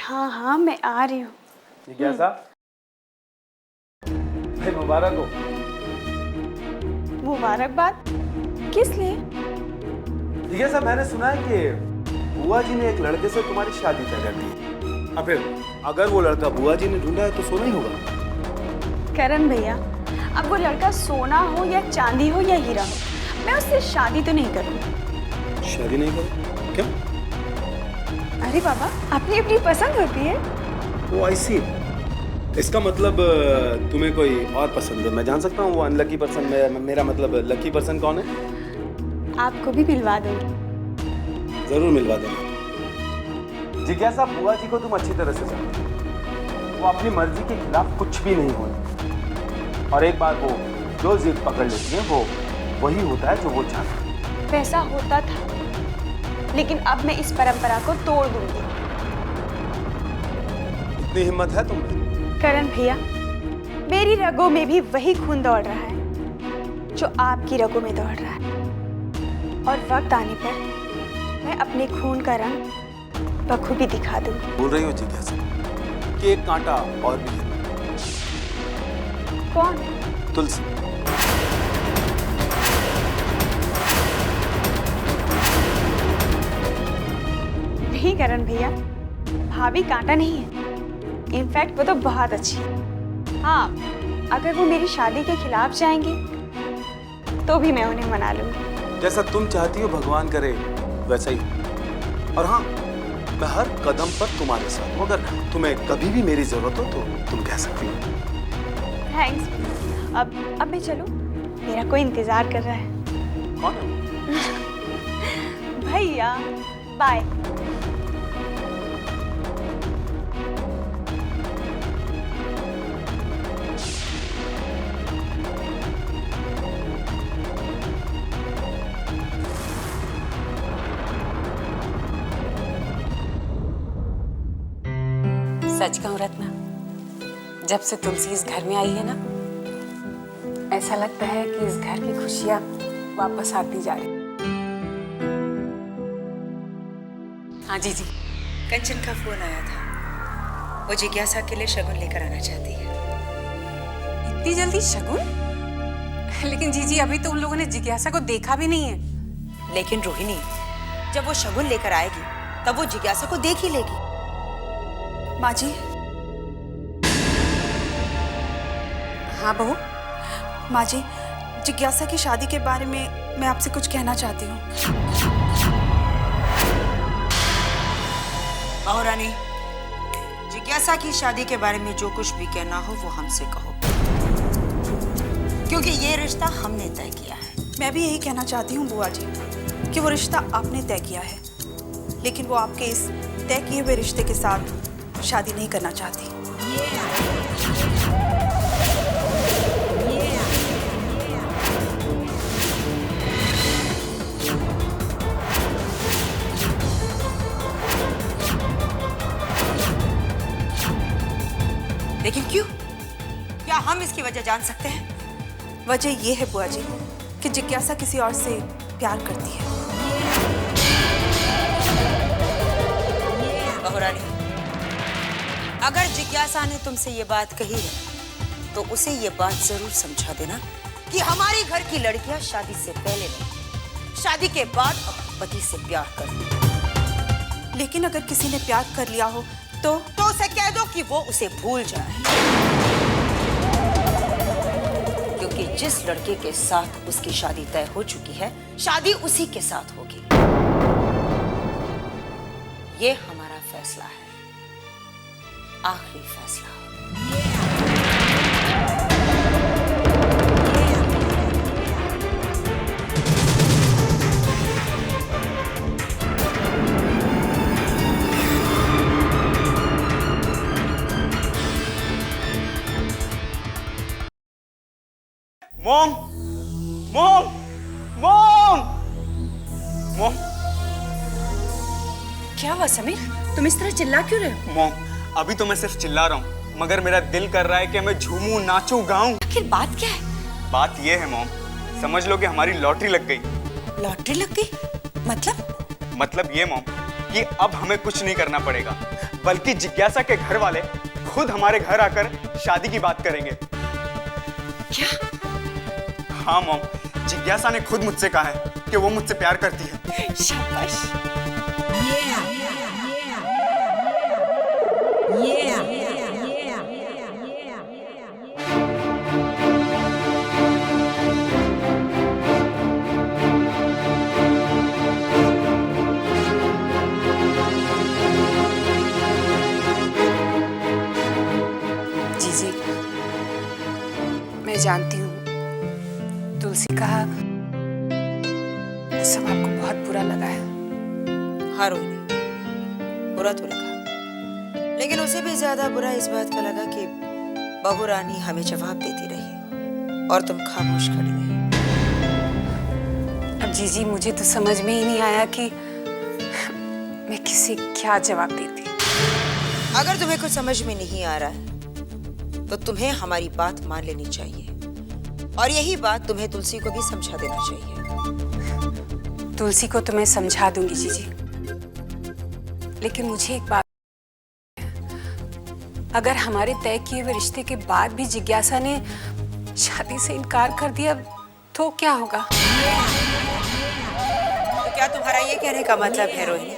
हाँ हाँ मैं आ रही हूँ। जिज्ञासा, भाई मुबारक हो। मुबारकबाद किस लिए? जिज्ञासा, मैंने सुना है कि बुआ जी ने एक लड़के से तुम्हारी शादी तय कर दी। अब फिर अगर वो लड़का बुआ जी ने ढूंढा है तो सोना ही होगा। करण भैया, अब वो लड़का सोना हो या चांदी हो या हीरा हो, मैं उससे शादी तो नहीं करूँगी। शादी नहीं करो? क्यों? अरे बाबा, अपनी अपनी पसंद होती है। वो आई सी। इसका मतलब तुम्हें कोई और पसंद है? मैं जान सकता हूँ वो अनलकी पर्सन में, मेरा मतलब लकी पर्सन कौन है? आपको भी मिलवा दूंगी। जरूर मिलवा देना। जिज्ञासा, बुआ जी को तुम अच्छी तरह से जानते हो। वो अपनी मर्जी के खिलाफ कुछ भी नहीं होती, और एक बार वो जो जिद पकड़ लेती है वो वही होता है जो वो चाहती है। वैसा होता था, लेकिन अब मैं इस परंपरा को तोड़ दूंगी। इतनी हिम्मत है तुम में? करण भैया, मेरी रगों में भी वही खून दौड़ रहा है जो आपकी रगों में दौड़ रहा है, और वक्त आने पर मैं अपने खून का रंग बखूबी दिखा दूंगी। बोल रही हो जिज्ञासा कि एक कांटा और भी है? कौन? तुलसी। नहीं करण भैया, भाभी कांटा नहीं है। इनफैक्ट वो तो बहुत अच्छी है। हाँ, अगर वो मेरी शादी के खिलाफ जाएंगी तो भी मैं उन्हें मना लूंगी। जैसा तुम चाहती हो भगवान करे वैसा ही। और हाँ, मैं हर कदम पर तुम्हारे साथ हूँ। अगर तुम्हें कभी भी मेरी जरूरत हो तो तुम कह सकती हो। थैंक्स। अब मैं चलूं? मेरा कोई इंतजार कर रहा है। कौन है? भैया, बाय। सच कहूं रत्ना, जब से तुलसी इस घर में आई है ना, ऐसा लगता है कि इस घर की खुशियां वापस आती जा रही। हाँ जी। कंचन का फोन आया था। वो जिज्ञासा के लिए शगुन लेकर आना चाहती है। इतनी जल्दी शगुन? लेकिन जीजी, अभी तो उन लोगों ने जिज्ञासा को देखा भी नहीं है। लेकिन रोहिणी, जब वो शगुन लेकर आएगी तब वो जिज्ञासा को देख ही लेगी। माँ जी। हाँ बहू। माँ जी, जिज्ञासा की शादी के बारे में मैं आपसे कुछ कहना चाहती हूँ। बहुरानी, जिज्ञासा की शादी के बारे में जो कुछ भी कहना हो वो हमसे कहो, क्योंकि ये रिश्ता हमने तय किया है। मैं भी यही कहना चाहती हूँ बुआ जी कि वो रिश्ता आपने तय किया है, लेकिन वो आपके इस तय किए हुए रिश्ते के साथ शादी नहीं करना चाहती। लेकिन क्यों? क्या हम इसकी वजह जान सकते हैं? वजह ये है बुआ जी कि जिज्ञासा किसी और से प्यार करती है। बहुरानी, अगर जिज्ञासा ने तुमसे ये बात कही है तो उसे ये बात जरूर समझा देना कि हमारी घर की लड़कियां शादी से पहले नहीं, शादी के बाद अपने पति से प्यार करती। लेकिन अगर किसी ने प्यार कर लिया हो तो उसे कह दो कि वो उसे भूल जाए, क्योंकि जिस लड़के के साथ उसकी शादी तय हो चुकी है, शादी उसी के साथ होगी। ये हमारा फैसला है, आखिरी फैसला। Mom, mom, mom, mom. क्या हुआ समीर, तुम इस तरह चिल्ला क्यों रहे हो? मॉम, अभी तो मैं सिर्फ चिल्ला रहा हूँ, मगर मेरा दिल कर रहा है कि मैं झूमूं, नाचूं, गाऊं। आखिर बात क्या है? बात ये है मॉम, समझ लो कि हमारी लॉटरी लग गई। लॉटरी लग गई? मतलब ये मॉम कि अब हमें कुछ नहीं करना पड़ेगा, बल्कि जिज्ञासा के घर वाले खुद हमारे घर आकर शादी की बात करेंगे। क्या? हाँ मॉम, जिज्ञासा ने खुद मुझसे कहा है कि वो मुझसे प्यार करती है। शाबाश। जीजी, मैं जानती हूँ तुलसी का सब आपको बहुत बुरा लगा है। हाँ रोहिणी, बुरा तो लगा, लेकिन उसे भी ज्यादा बुरा इस बात का लगा कि बहू रानी हमें जवाब देती रही और तुम खामोश खड़ी रही। अब जीजी, मुझे तो समझ में ही नहीं आया कि मैं किसे क्या जवाब देती। अगर तुम्हें कुछ समझ में नहीं आ रहा है तो तुम्हें हमारी बात मान लेनी चाहिए, और यही बात तुम्हें तुलसी को भी समझा देना चाहिए। तुलसी को तो मैं समझा दूंगी जीजी, लेकिन मुझे एक बात, अगर हमारे तय किए हुए रिश्ते के बाद भी जिज्ञासा ने शादी से इनकार कर दिया तो क्या होगा? तो क्या तुम्हारा ये कहने का मतलब है रोहिणी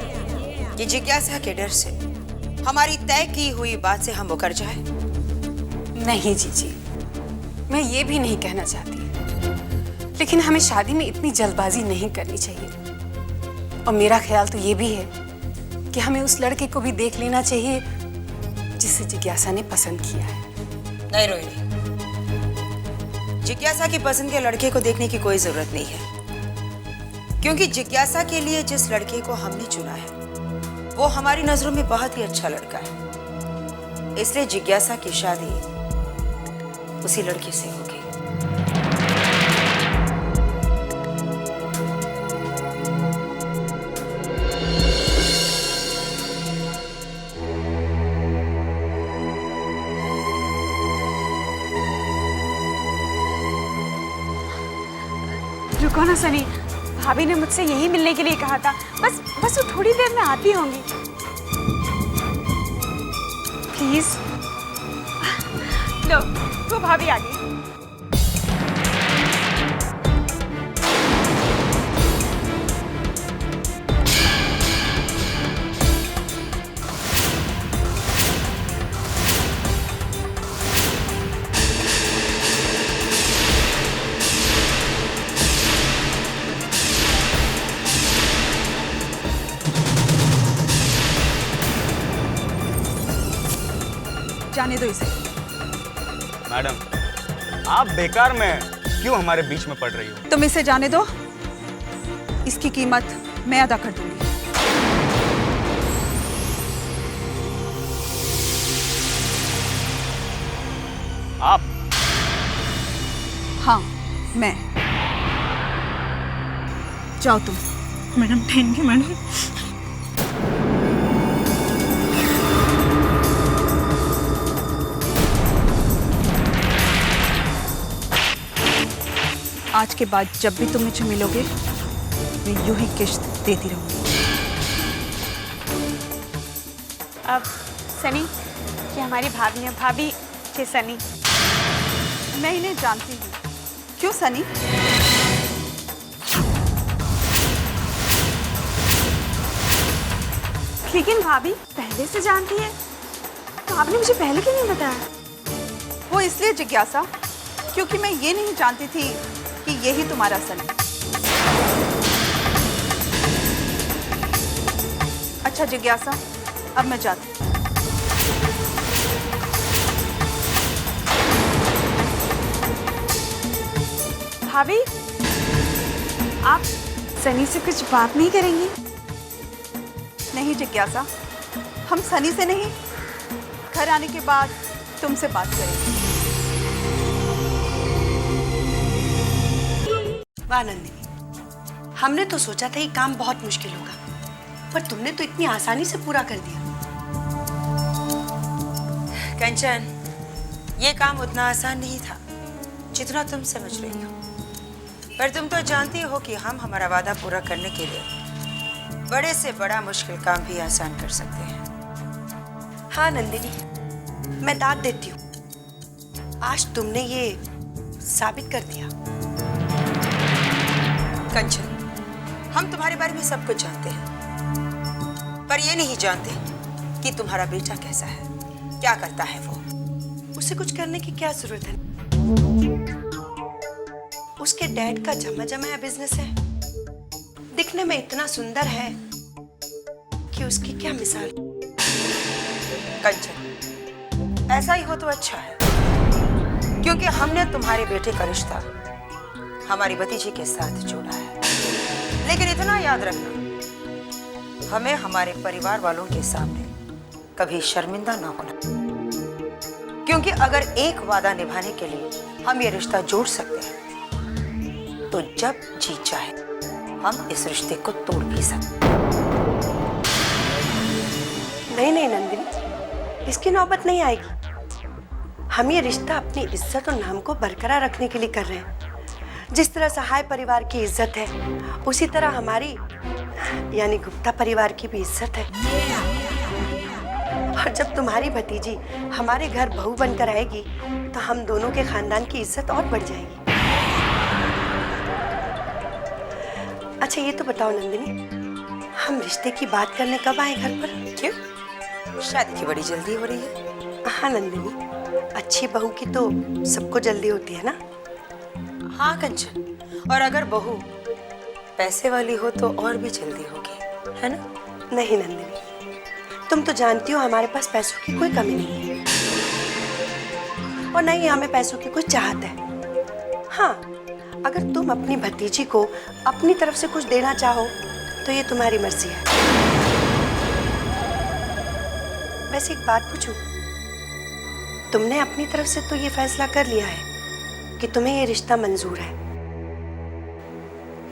कि जिज्ञासा के डर से हमारी तय की हुई बात से हम मुकर जाए? नहीं जीजी, मैं ये भी नहीं कहना चाहती, लेकिन हमें शादी में इतनी जल्दबाजी नहीं करनी चाहिए। और मेरा ख्याल तो ये भी है कि हमें उस लड़के को भी देख लेना चाहिए जिसे जिज्ञासा ने पसंद किया है। नहीं रोहिणी, जिज्ञासा की पसंद के लड़के को देखने की कोई जरूरत नहीं है, क्योंकि जिज्ञासा के लिए जिस लड़के को हमने चुना है वो हमारी नजरों में बहुत ही अच्छा लड़का है, इसलिए जिज्ञासा की शादी उसी लड़के से होगी। रुको ना सनी, भाभी ने मुझसे यही मिलने के लिए कहा था। बस वो थोड़ी देर में आती होंगी। प्लीज। लो, वो भाभी आ गई। जाने दो इसे। मैडम, आप बेकार में क्यों हमारे बीच में पड़ रही हो? तुम इसे जाने दो, इसकी कीमत मैं अदा कर दूंगी। आप? हाँ, मैं। जाओ तुम। Madam, thank you madam. आज के बाद जब भी तुम मुझे मिलोगे मैं यूं ही किश्त देती रहूंगी। अब सनी, ये हमारी भाभी है। भाभी, ये सनी। मैं इन्हें जानती हूँ। क्यों सनी? लेकिन भाभी पहले से जानती है, तो आपने मुझे पहले क्यों नहीं बताया? वो इसलिए जिज्ञासा, क्योंकि मैं ये नहीं जानती थी कि यही तुम्हारा सनी। अच्छा जिज्ञासा, अब मैं जाती हूँ। भाभी, आप सनी से कुछ बात नहीं करेंगी? नहीं जिज्ञासा, हम सनी से नहीं, घर आने के बाद तुमसे बात करेंगे। वाह नंदिनी, हमने तो सोचा था ये काम बहुत मुश्किल होगा, पर तुमने तो इतनी आसानी से पूरा कर दिया। कंचन, ये काम उतना आसान नहीं था जितना तुम समझ रही हो, पर तुम तो जानती हो कि हम हमारा वादा पूरा करने के लिए बड़े से बड़ा मुश्किल काम भी आसान कर सकते हैं। हाँ नंदिनी, मैं दाद देती हूँ। आज तुमने ये साबित कर दिया। कंचन, हम तुम्हारे बारे में सब कुछ जानते हैं, पर ये नहीं जानते कि तुम्हारा बेटा कैसा है, क्या करता है वो। उसे कुछ करने की क्या जरूरत है? उसके डैड का जमा जमाया बिजनेस है, दिखने में इतना सुंदर है कि उसकी क्या मिसाल। कंचन, ऐसा ही हो तो अच्छा है, क्योंकि हमने तुम्हारे बेटे का रिश्ता हमारी भतीजी के साथ जोड़ा है। लेकिन इतना याद रखना, हमें हमारे परिवार वालों के सामने कभी शर्मिंदा ना होना, क्योंकि अगर एक वादा निभाने के लिए हम ये रिश्ता जोड़ सकते हैं, तो जब जी चाहे हम इस रिश्ते को तोड़ भी सकते हैं। नहीं नहीं नंदिनी, इसकी नौबत नहीं आएगी। हम ये रिश्ता अपनी इज्जत और नाम को बरकरार रखने के लिए कर रहे हैं। जिस तरह सहाय परिवार की इज्जत है, उसी तरह हमारी यानी गुप्ता परिवार की भी इज्जत है। और जब तुम्हारी भतीजी हमारे घर बहू बनकर आएगी, तो हम दोनों के खानदान की इज्जत और बढ़ जाएगी। अच्छा ये तो बताओ नंदिनी, हम रिश्ते की बात करने कब आए घर पर? क्यों, शादी की बड़ी जल्दी हो रही है? हाँ नंदिनी, अच्छी बहू की तो सबको जल्दी होती है ना। हाँ कंचन, और अगर बहू पैसे वाली हो तो और भी जल्दी होगी, है ना? नहीं नंदिनी, तुम तो जानती हो हमारे पास पैसों की कोई कमी नहीं है, और नहीं हमें पैसों की कोई चाहत है। हाँ, अगर तुम अपनी भतीजी को अपनी तरफ से कुछ देना चाहो तो ये तुम्हारी मर्जी है। वैसे एक बात पूछूं, तुमने अपनी तरफ से तो ये फैसला कर लिया है कि तुम्हें ये रिश्ता मंजूर है,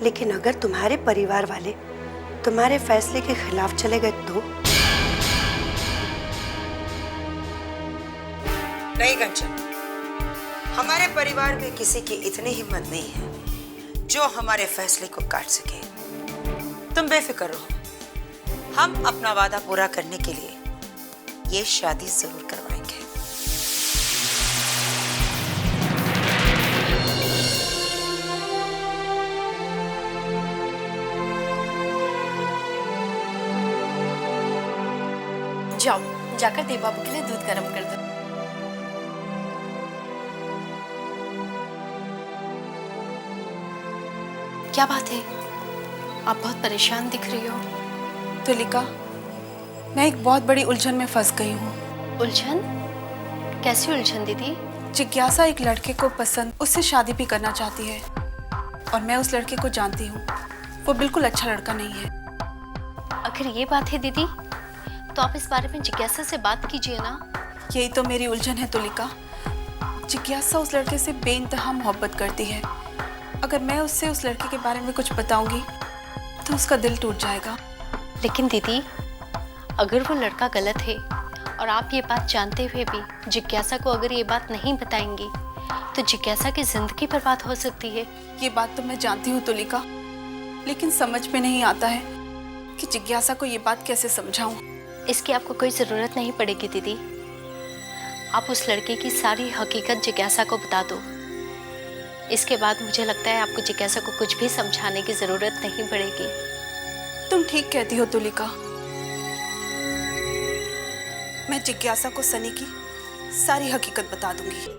लेकिन अगर तुम्हारे परिवार वाले तुम्हारे फैसले के खिलाफ चले गए तो? नहीं कंचन, हमारे परिवार में किसी की इतनी हिम्मत नहीं है जो हमारे फैसले को काट सके। तुम बेफिक्र रहो, हम अपना वादा पूरा करने के लिए ये शादी जरूर करवाएंगे। जाओ, जाकर देव बाबू के लिए दूध गर्म कर दो। क्या बात है, आप बहुत परेशान दिख रही हो। तुलिका, मैं एक बहुत बड़ी उलझन में फंस गई हूँ। उलझन? कैसी उलझन दीदी? जिज्ञासा एक लड़के को पसंद, उससे शादी भी करना चाहती है, और मैं उस लड़के को जानती हूँ, वो बिल्कुल अच्छा लड़का नहीं है। अगर ये बात है दीदी, तो आप इस बारे में जिज्ञासा से बात कीजिए ना। यही तो मेरी उलझन है तुलिका। जिज्ञासा उस लड़के से बेइंतहा मोहब्बत करती है। अगर मैं उससे उस लड़के के बारे में कुछ बताऊंगी तो उसका दिल टूट जाएगा। लेकिन दीदी, अगर वो लड़का गलत है और आप ये बात जानते हुए भी जिज्ञासा को अगर ये बात नहीं बताएंगी, तो जिज्ञासा की जिंदगी बर्बाद हो सकती है। ये बात तो मैं जानती हूँ तुलिका, लेकिन समझ में नहीं आता है कि जिज्ञासा को ये बात कैसे समझाऊं। इसकी आपको कोई ज़रूरत नहीं पड़ेगी दीदी। आप उस लड़के की सारी हकीकत जिज्ञासा को बता दो। इसके बाद मुझे लगता है आपको जिज्ञासा को कुछ भी समझाने की ज़रूरत नहीं पड़ेगी। तुम ठीक कहती हो तुलिका। मैं जिज्ञासा को सनी की सारी हकीकत बता दूंगी।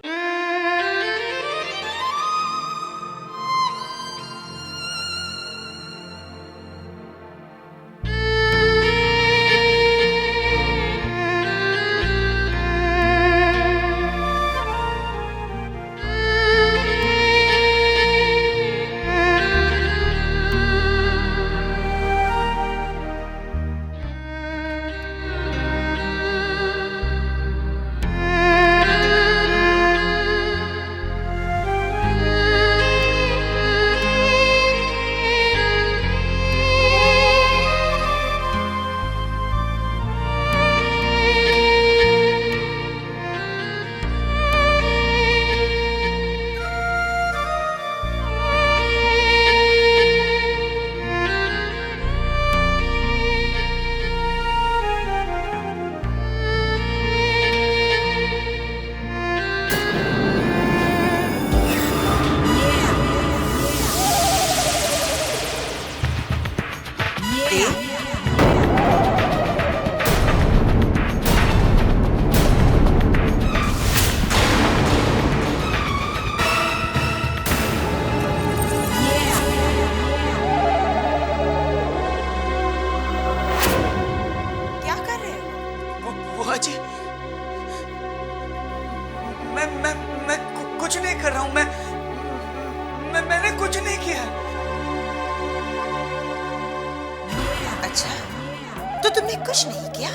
कुछ नहीं किया?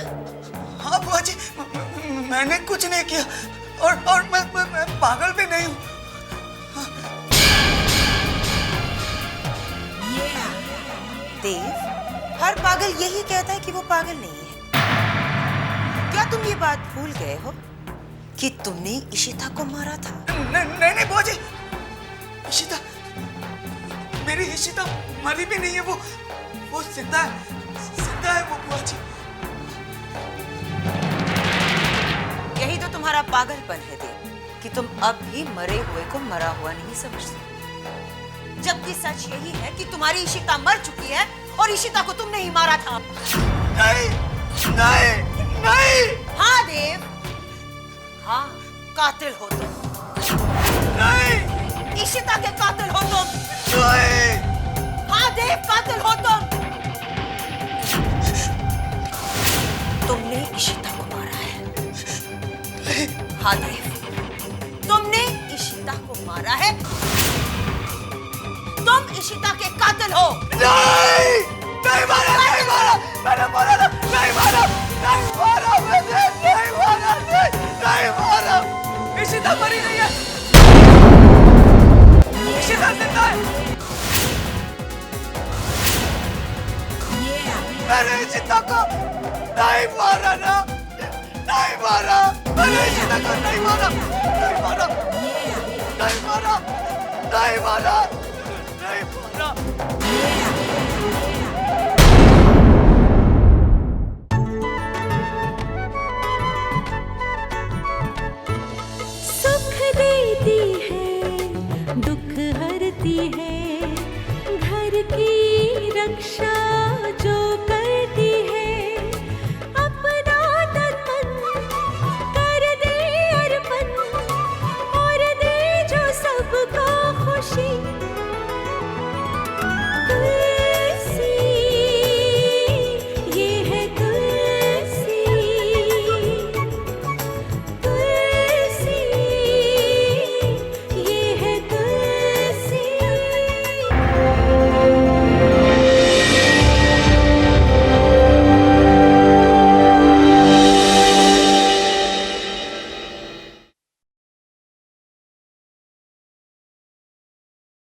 हाँ बुआ जी, मैंने कुछ नहीं किया और मैं पागल भी नहीं हूँ। देव, हर पागल यही कहता है कि वो पागल नहीं है। क्या तुम ये बात भूल गए हो कि तुमने इशिता को मारा था? नहीं बुआ जी, इशिता, मेरी इशिता मरी भी नहीं है, वो जिंदा है वो बुआ जी। यही तो तुम्हारा पागलपन है देव, कि तुम अब भी मरे हुए को मरा हुआ नहीं समझते, जबकि सच यही है कि तुम्हारी इशिता मर चुकी है और इशिता को तुमने ही मारा था। नहीं नहीं नहीं। हाँ देव, हाँ, कातिल हो तुम। नहीं, इशिता के कातिल हो तुम। नहीं। हाँ देव, कातिल हो तुम। तुमने इशिता को मारा है। हाँ देव, तुमने इशिता को मारा है। तुम इशिता के कातिल हो। नहीं, नहीं मारा, नहीं मारा, मैंने मारा ना, नहीं मारा, नहीं मारा, मैंने नहीं मारा, नहीं मारा। इशिता मरी नहीं है, इशिता जिंदा है। मैंने इशिता को नहीं मारा ना, नहीं मारा, मैंने इशिता को नहीं मारा, नहीं मारा, नहीं मारा, नहीं मारा, नहीं मारा।